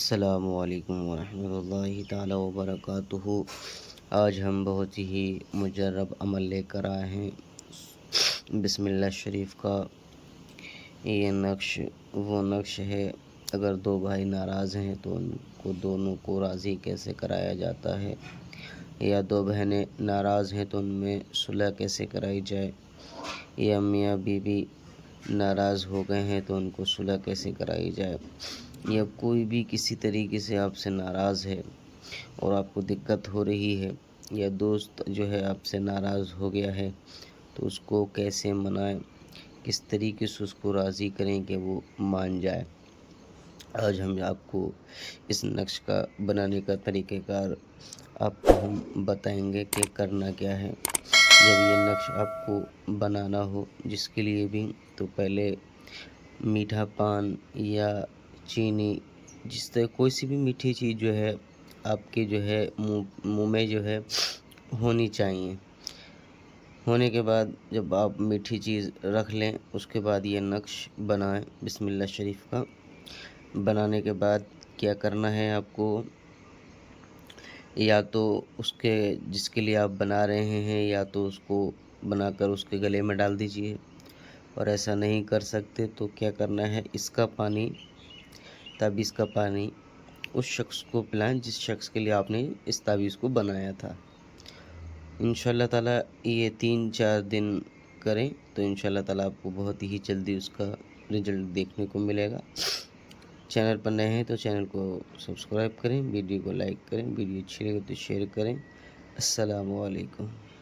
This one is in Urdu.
السلام علیکم ورحمۃ اللہ تعالی وبرکاتہ۔ آج ہم بہت ہی مجرب عمل لے کر آئے ہیں بسم اللہ شریف کا۔ یہ نقش وہ نقش ہے، اگر دو بھائی ناراض ہیں تو ان کو دونوں کو راضی کیسے کرایا جاتا ہے، یا دو بہنیں ناراض ہیں تو ان میں صلح کیسے کرائی جائے، یا میاں بیوی ناراض ہو گئے ہیں تو ان کو صلح کیسے کرائی جائے، یا کوئی بھی کسی طریقے سے آپ سے ناراض ہے اور آپ کو دقت ہو رہی ہے، یا دوست جو ہے آپ سے ناراض ہو گیا ہے تو اس کو کیسے منائیں، کس طریقے سے اس کو راضی کریں کہ وہ مان جائے۔ آج ہم آپ کو اس نقش کا بنانے کا طریقہ کار آپ کو ہم بتائیں گے کہ کرنا کیا ہے جب یہ نقش آپ کو بنانا ہو۔ جس کے لیے بھی تو پہلے میٹھا پان یا چینی، جس طرح کوئی سی بھی میٹھی چیز جو ہے آپ کے جو ہے منہ میں جو ہے ہونی چاہیے۔ ہونے کے بعد جب آپ میٹھی چیز رکھ لیں، اس کے بعد یہ نقش بنائیں بسم اللہ شریف کا۔ بنانے کے بعد کیا کرنا ہے آپ کو، یا تو اس کے جس کے لیے آپ بنا رہے ہیں یا تو اس کو بنا کر اس کے گلے میں ڈال دیجئے، اور ایسا نہیں کر سکتے تو کیا کرنا ہے، اس کا پانی تعویذ کا پانی اس شخص کو پلائیں جس شخص کے لیے آپ نے اس تعویذ کو بنایا تھا۔ انشاءاللہ تعالیٰ یہ 3-4 دن کریں تو انشاءاللہ تعالیٰ آپ کو بہت ہی جلدی اس کا رزلٹ دیکھنے کو ملے گا۔ چینل پر نئے ہیں تو چینل کو سبسکرائب کریں، ویڈیو کو لائک کریں، ویڈیو اچھی لگے تو شیئر کریں۔ السلام علیکم۔